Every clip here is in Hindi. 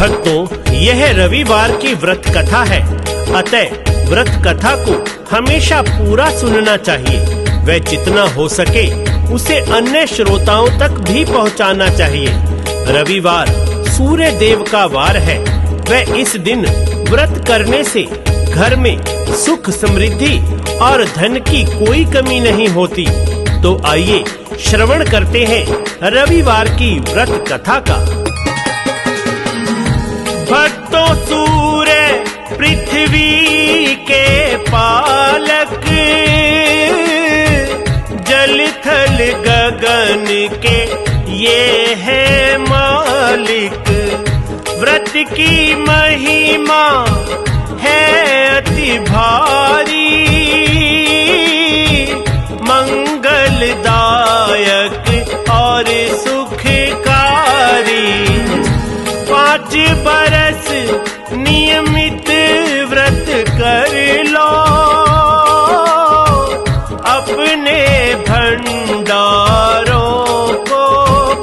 भक्तों, यह रविवार की व्रत कथा है, अतः व्रत कथा को हमेशा पूरा सुनना चाहिए व जितना हो सके उसे अन्य श्रोताओं तक भी पहुंचाना चाहिए। रविवार सूर्य देव का वार है व इस दिन व्रत करने से घर में सुख समृद्धि और धन की कोई कमी नहीं होती। तो आइए श्रवण करते हैं रविवार की व्रत कथा का। भक्तों, सूर्य पृथ्वी के पालक, जल थल गगन के ये है मालिक। व्रत की महिमा है अति भारी, मंगलदायक और सुखकारी। 5 बरस नियमित व्रत कर लो, अपने भंडारों को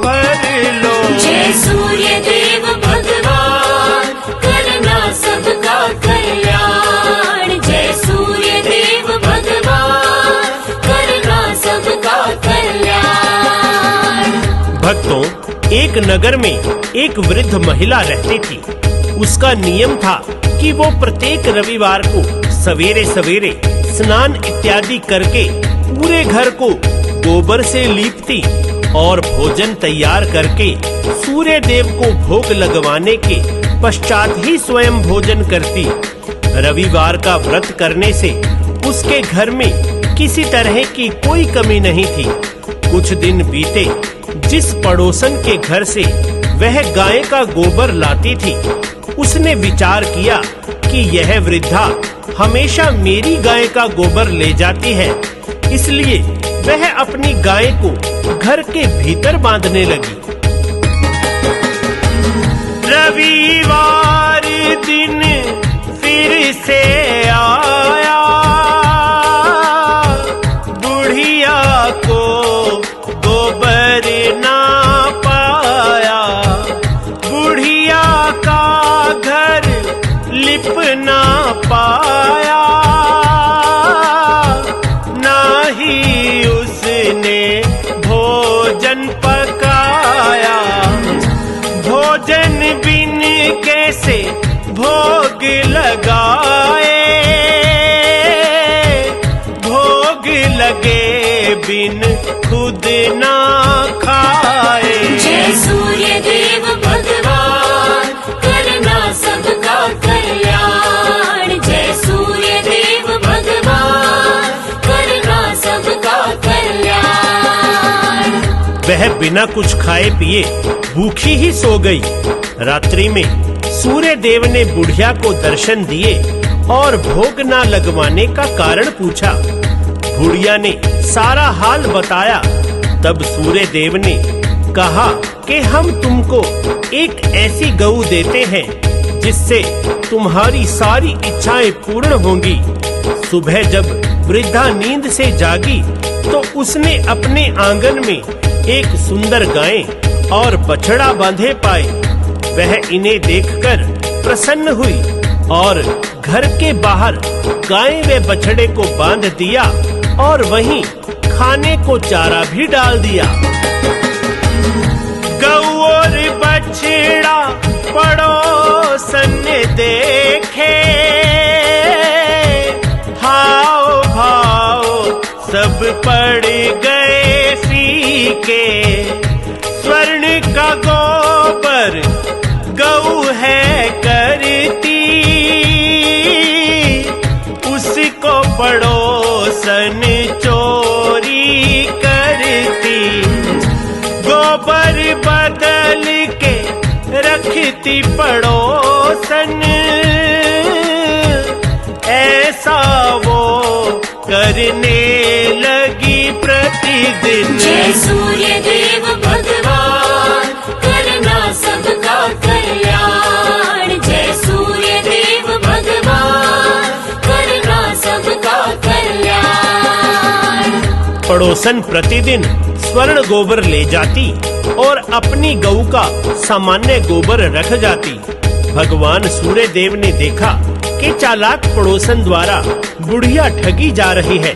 भर लो। जय सूर्य देव भगवान, करना सबका कल्याण। जय सूर्य देव भगवान, करना सबका कल्याण। भक्तों, एक नगर में एक वृद्ध महिला रहती थी। उसका नियम था कि वो प्रत्येक रविवार को सवेरे सवेरे स्नान इत्यादि करके पूरे घर को गोबर से लीपती और भोजन तैयार करके सूर्य देव को भोग लगवाने के पश्चात ही स्वयं भोजन करती। रविवार का व्रत करने से उसके घर में किसी तरह की कोई कमी नहीं थी। कुछ दिन बीते, जिस पड़ोसन के घर से वह गाय का गोबर लाती थी, उसने विचार किया कि यह वृद्धा हमेशा मेरी गाय का गोबर ले जाती है, इसलिए वह अपनी गाय को घर के भीतर बांधने लगी। रविवार दिन फिर से आया, बुढ़िया को गोबर ना पाया। बुढ़िया का घर लिप ना पाया, ना ही उसने भोजन पकाया। भोजन बिन कैसे भोग लगाए, भोग लगे बिन खुद ना खाए। जय सूर्य देव भगवान, करना सबका कल्याण। जय सूर्य देव भगवान, करना सबका कल्याण। वह बिना कुछ खाए पिए भूखी ही सो गई। रात्रि में सूर्य देव ने बुढ़िया को दर्शन दिए और भोग न लगवाने का कारण पूछा। बुढ़िया ने सारा हाल बताया। तब सूर्य देव ने कहा कि हम तुमको एक ऐसी गऊ देते हैं जिससे तुम्हारी सारी इच्छाएं पूर्ण होंगी। सुबह जब वृद्धा नींद से जागी तो उसने अपने आंगन में एक सुंदर गाय और बछड़ा बांधे पाए। वह इन्हें देखकर प्रसन्न हुई और घर के बाहर गाय व बछड़े को बांध दिया और वहीं खाने को चारा भी डाल दिया। गऊ और बछड़ा पड़ोसन देखे, हाव भाव सब पड़ गए फीके। स्वर्ण का गोबर गऊ है करती, उसको पड़ोसन चोरी करती। गोबर बदल के रखती पड़ोसन, ऐसा वो करने लगी प्रतिदिन। जय सूर्य देव भगवान, करना सबका कल्याण। जय सूर्य देव भगवान, करना सबका कल्याण। पड़ोसन प्रतिदिन स्वर्ण गोबर ले जाती और अपनी गऊ का सामान्य गोबर रख जाती। भगवान सूर्य देव ने देखा कि चालाक पड़ोसन द्वारा बुढ़िया ठगी जा रही है,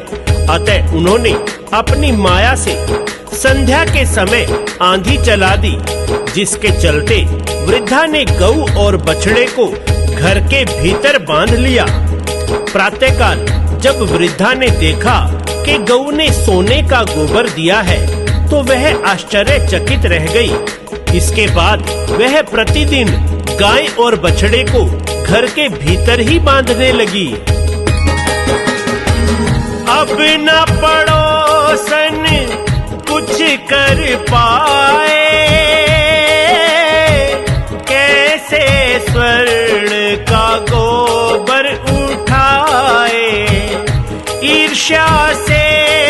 अतः उन्होंने अपनी माया से संध्या के समय आंधी चला दी, जिसके चलते वृद्धा ने गऊ और बछड़े को घर के भीतर बांध लिया। प्रातःकाल जब वृद्धा ने देखा कि गऊ ने सोने का गोबर दिया है, तो वह आश्चर्यचकित रह गई। इसके बाद वह प्रतिदिन गाय और बछड़े को घर के भीतर ही बांधने लगी। अब न पड़ोसन कुछ कर पाए, कैसे स्वर्ण का गोबर उठाए। ईर्ष्या से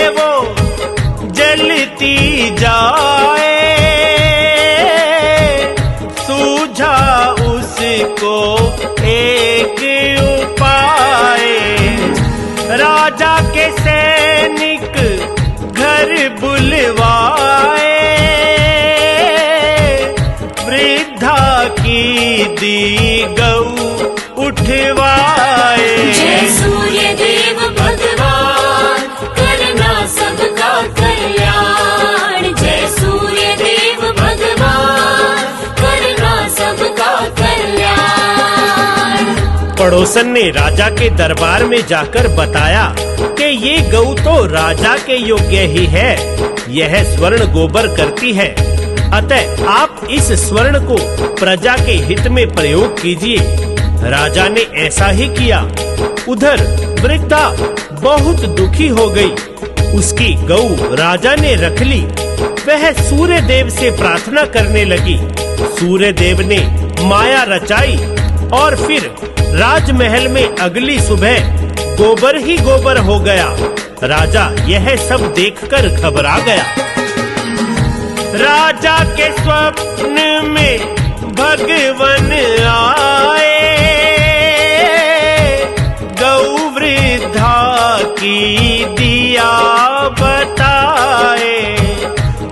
वो जलती जाए, सूझा उसको एक उपाय। राजा के सैनिक घर बुलवाए, वृद्धा की दी गऊ उठवाए। जय सूर्य देव भगवान, करना सबका कल्याण। जय सूर्य देव भगवान, करना सबका कल्याण। पड़ोसन ने राजा के दरबार में जाकर बताया कि ये गऊ तो राजा के योग्य ही है, यह स्वर्ण गोबर करती है, अतः आप इस स्वर्ण को प्रजा के हित में प्रयोग कीजिए। राजा ने ऐसा ही किया। उधर वृद्धा बहुत दुखी हो गई। उसकी गऊ राजा ने रख ली। वह सूर्य देव से प्रार्थना करने लगी। सूर्य देव ने माया रचाई और फिर राजमहल में अगली सुबह गोबर ही गोबर हो गया। राजा यह सब देखकर घबरा गया। राजा के स्वप्न में भगवान आए, गौ वृद्धा की दिया बताए।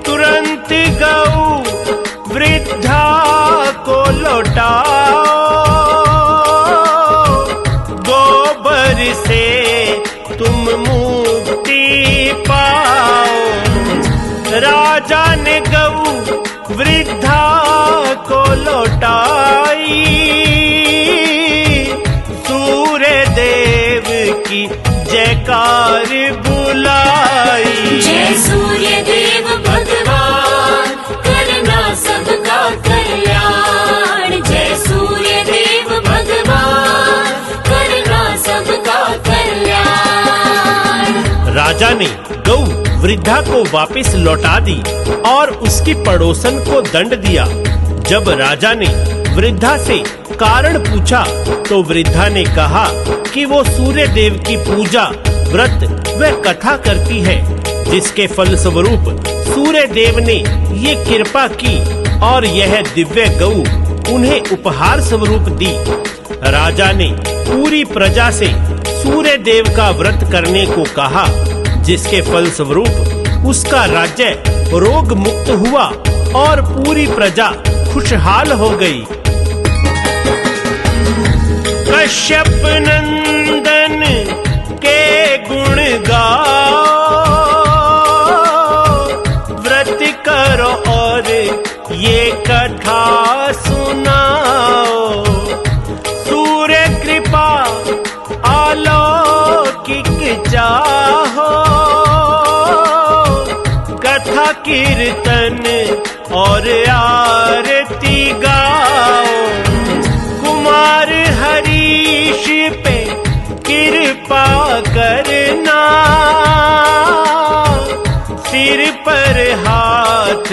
तुरंत गौ वृद्धा को लौटाओ, गोबर से तुम मुक्ति पाओ। राजा ने गऊ वृद्धा को लौटाई, सूर्य देव की जयकार बुलाई। जय सूर्य देव भगवान, करना सबका कल्याण। जय सूर्य देव भगवान, करना सबका कल्याण। राजा ने गऊ वृद्धा को वापस लौटा दी और उसकी पड़ोसन को दंड दिया। जब राजा ने वृद्धा से कारण पूछा तो वृद्धा ने कहा कि वो सूर्य देव की पूजा, व्रत व कथा करती है, जिसके फल स्वरूप सूर्य देव ने ये कृपा की और यह दिव्य गऊ उन्हें उपहार स्वरूप दी। राजा ने पूरी प्रजा से सूर्य देव का व्रत करने को कहा, जिसके फल स्वरूप उसका राज्य रोग मुक्त हुआ और पूरी प्रजा खुशहाल हो गई। कश्यप नंदन के गुण गाओ, व्रत करो और ये कथा सुनाओ। सूर्य कृपा अलौकिक चाहो, कथा कीर्तन और आरती गाओ। कुमार हरीश पे कृपा करना, सिर पर हाथ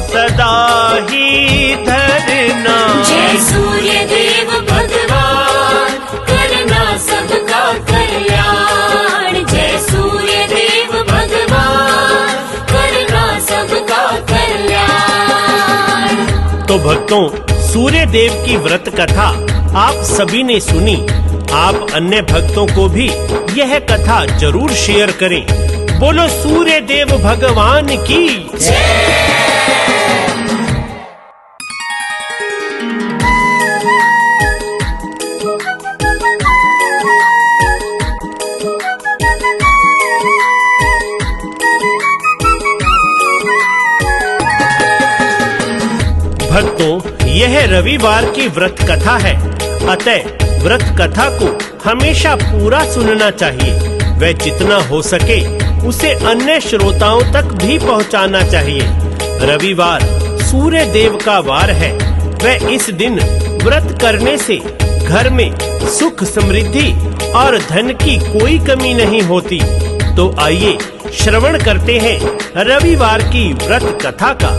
सदा ही धरना। जय सूर्य देव भगवान, करना सबका कल्याण। जय सूर्य देव भगवान, करना सबका कल्याण। तो भक्तों, सूर्य देव की व्रत कथा आप सभी ने सुनी। आप अन्य भक्तों को भी यह कथा जरूर शेयर करें। बोलो सूर्य देव भगवान की जय। रविवार की व्रत कथा है, अतः व्रत कथा को हमेशा पूरा सुनना चाहिए। वह जितना हो सके उसे अन्य श्रोताओं तक भी पहुंचाना चाहिए। रविवार सूर्य देव का वार है। वह इस दिन व्रत करने से घर में सुख समृद्धि और धन की कोई कमी नहीं होती। तो आइए श्रवण करते हैं रविवार की व्रत कथा का।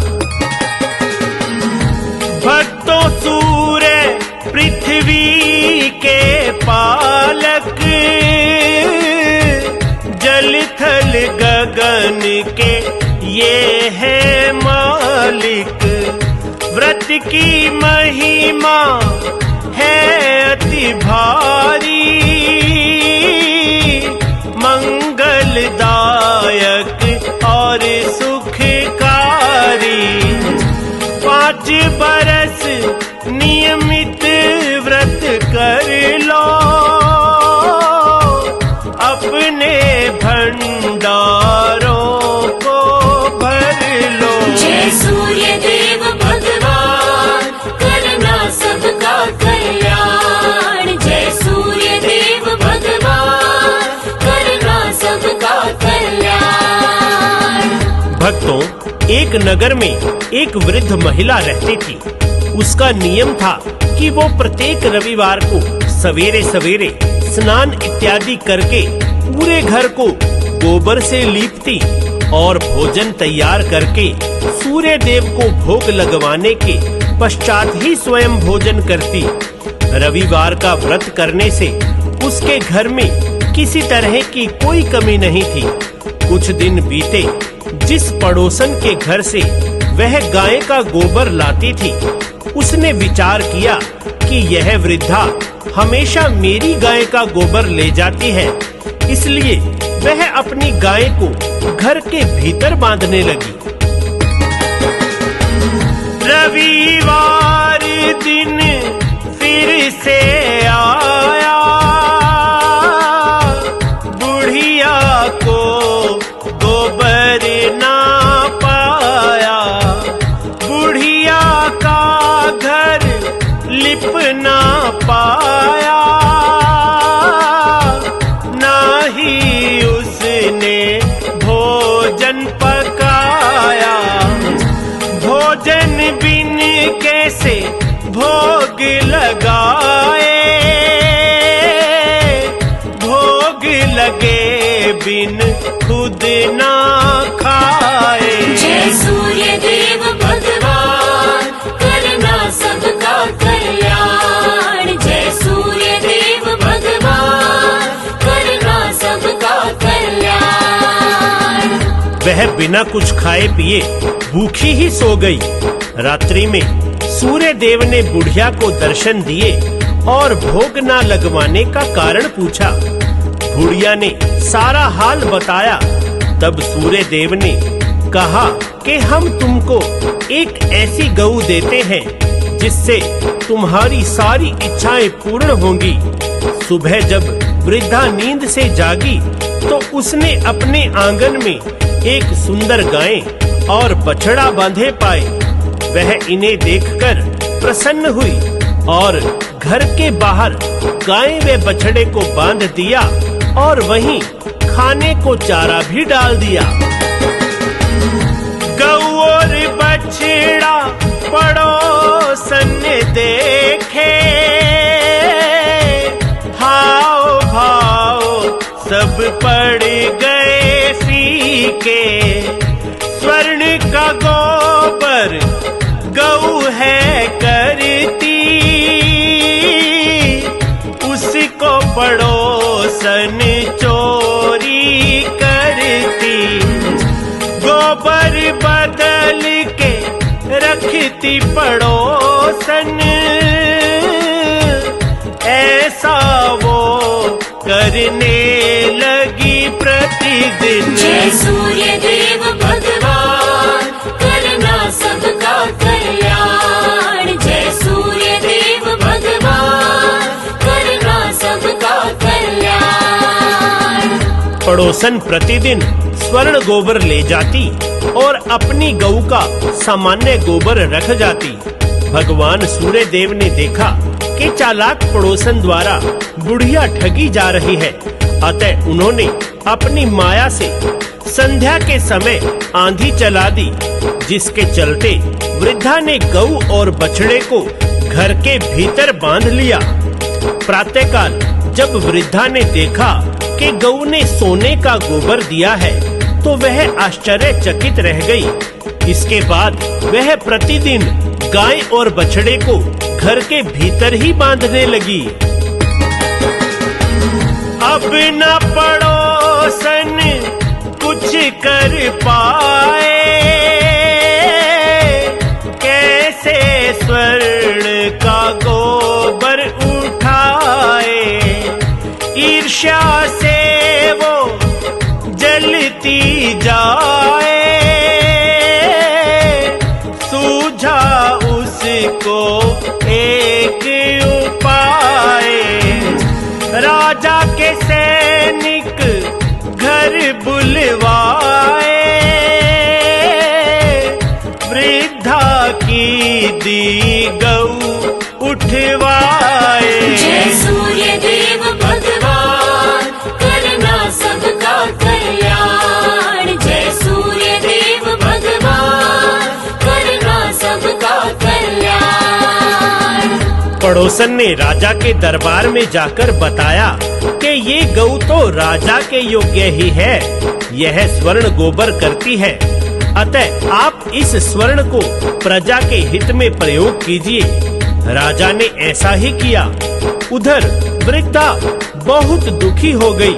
भक्तों, सूर्य पृथ्वी के पालक, जल थल गगन के ये है मालिक। व्रत की महिमा है अति भारी, मंगलदायक और सुखकारी। 5 बरस नियमित व्रत कर लो, अपने भंडारों को भर लो। जय सूर्य देव भगवान, करना सबका कल्याण। जय सूर्य देव भगवान, करना सबका कल्याण। भक्तों, एक नगर में एक वृद्ध महिला रहती थी। उसका नियम था कि वो प्रत्येक रविवार को सवेरे सवेरे स्नान इत्यादि करके पूरे घर को गोबर से लीपती और भोजन तैयार करके सूर्य देव को भोग लगवाने के पश्चात ही स्वयं भोजन करती। रविवार का व्रत करने से उसके घर में किसी तरह की कोई कमी नहीं थी। कुछ दिन बीते, जिस पड़ोसन के घर से वह गाय का गोबर लाती थी, उसने विचार किया कि यह वृद्धा हमेशा मेरी गाय का गोबर ले जाती है, इसलिए वह अपनी गाय को घर के भीतर बांधने लगी। रविवार दिन फिर से आया, बुढ़िया को गोबर ना पाया। बुढ़िया का घर लिप ना पाया, ना ही उसने भोजन पकाया। भोजन बिन कैसे भोग लगाए, भोग लगे बिन खुद ना खाए। जय सूर्य देव भगवान, करना सबका कल्याण। जय सूर्य देव भगवान, करना सबका कल्याण। वह बिना कुछ खाए पिए भूखी ही सो गई। रात्रि में सूर्य देव ने बुढ़िया को दर्शन दिए और भोग ना लगवाने का कारण पूछा। बुढ़िया ने सारा हाल बताया। तब सूर्य देव ने कहा कि हम तुमको एक ऐसी गऊ देते हैं जिससे तुम्हारी सारी इच्छाएं पूर्ण होंगी। सुबह जब वृद्धा नींद से जागी तो उसने अपने आंगन में एक सुंदर गाय और बछड़ा बांधे पाए। वह इन्हें देखकर प्रसन्न हुई और घर के बाहर गाय व बछड़े को बांध दिया और वहीं खाने को चारा भी डाल दिया। गऊ और बछड़ा पड़ोसन देखे, हाव भाव सब पड़ गए फीके। स्वर्ण का गोबर गऊ है करती, उसको पड़ोसन चोरी करती। गोबर बदल के रखती पड़ोसन, ऐसा वो करने लगी प्रतिदिन। जय सूर्य देव भगवान, करना सबका कल्याण। जय सूर्य देव भगवान, करना सबका कल्याण। पड़ोसन प्रतिदिन स्वर्ण गोबर ले जाती और अपनी गऊ का सामान्य गोबर रख जाती। भगवान सूर्य देव ने देखा कि चालाक पड़ोसन द्वारा बुढ़िया ठगी जा रही है, अतः उन्होंने अपनी माया से संध्या के समय आंधी चला दी, जिसके चलते वृद्धा ने गऊ और बछड़े को घर के भीतर बांध लिया। प्रातःकाल जब वृद्धा ने देखा कि गऊ ने सोने का गोबर दिया है, तो वह आश्चर्यचकित रह गई। इसके बाद वह प्रतिदिन गाय और बछड़े को घर के भीतर ही बांधने लगी। अब न पड़ोसन कुछ कर पाए, कैसे स्वर्ण का गोबर उठाए। ईर्ष्या से वो जलती जाए, सूझा उसको एक उपाय। राजा के सैनिक घर बुलवाए, वृद्धा की दी गऊ उठवाए। जय सूर्य देव भगवान, करना सबका कल्याण। जय सूर्य देव भगवान, करना सबका कल्याण। पड़ोसन ने राजा के दरबार में जाकर बताया कि ये गऊ तो राजा के योग्य ही है, यह स्वर्ण गोबर करती है, अतः आप इस स्वर्ण को प्रजा के हित में प्रयोग कीजिए। राजा ने ऐसा ही किया। उधर वृद्धा बहुत दुखी हो गई।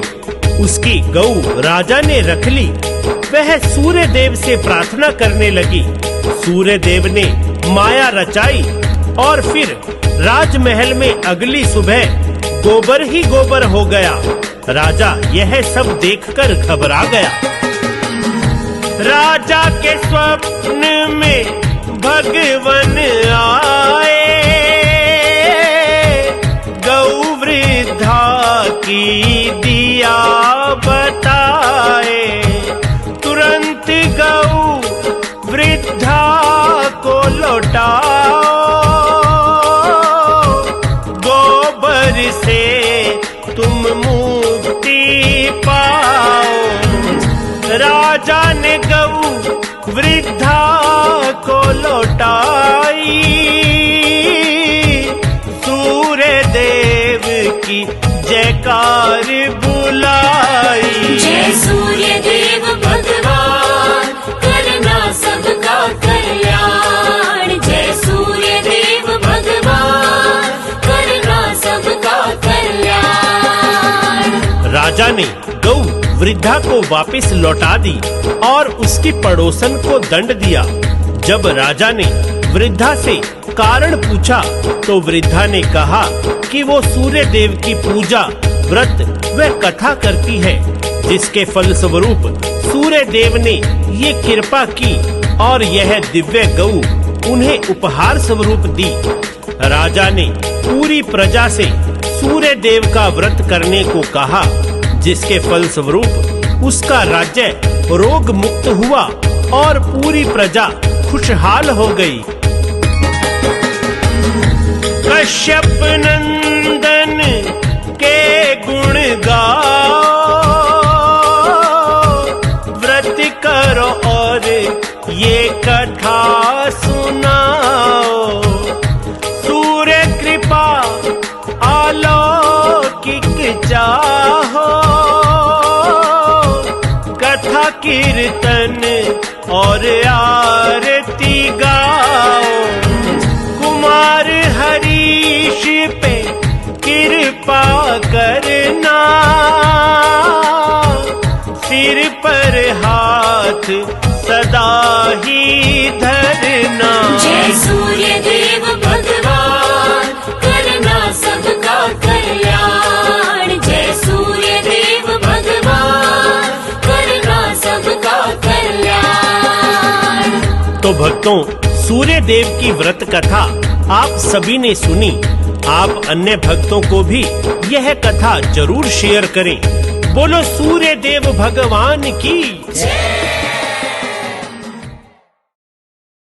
उसकी गऊ राजा ने रख ली। वह सूर्य देव से प्रार्थना करने लगी। सूर्य देव ने माया रचाई और फिर राजमहल में अगली सुबह गोबर ही गोबर हो गया। राजा यह सब देखकर घबरा गया। राजा के स्वप्न में भगवान आए, गौ वृद्धा की दिया बताए। तुरंत गौ वृद्धा को लौटाओ, गोबर से तुम मुक्ति पाओ। राजा ने गऊ वृद्धा को लौटाई, सूर्य देव की जयकार बुलाई। जय सूर्य देव भगवान, करना सबका कल्याण। जय सूर्य देव भगवान, करना सबका कल्याण। राजा ने गऊ वृद्धा को वापस लौटा दी और उसकी पड़ोसन को दंड दिया। जब राजा ने वृद्धा से कारण पूछा तो वृद्धा ने कहा कि वो सूर्य देव की पूजा, व्रत व कथा करती है, जिसके फल स्वरूप सूर्य देव ने ये कृपा की और यह दिव्य गऊ उन्हें उपहार स्वरूप दी। राजा ने पूरी प्रजा से सूर्य देव का व्रत करने को कहा, जिसके फल स्वरूप उसका राज्य रोग मुक्त हुआ और पूरी प्रजा खुशहाल हो गई। कश्यप नंदन के गुण गाओ, व्रत करो और ये कथा सुनाओ। सूर्य कृपा अलौकिक चाहो, कथा कीर्तन और आरती गाओ। कुमार हरीश पे कृपा करना, सिर पर हाथ सदा ही धरना। जय सूर्य देव भगवान, करना सबका कल्याण। जय सूर्य देव भगवान, करना सबका कल्याण। तो भक्तों, सूर्य देव की व्रत कथा आप सभी ने सुनी। आप अन्य भक्तों को भी यह कथा जरूर शेयर करें। बोलो सूर्य देव भगवान की जय।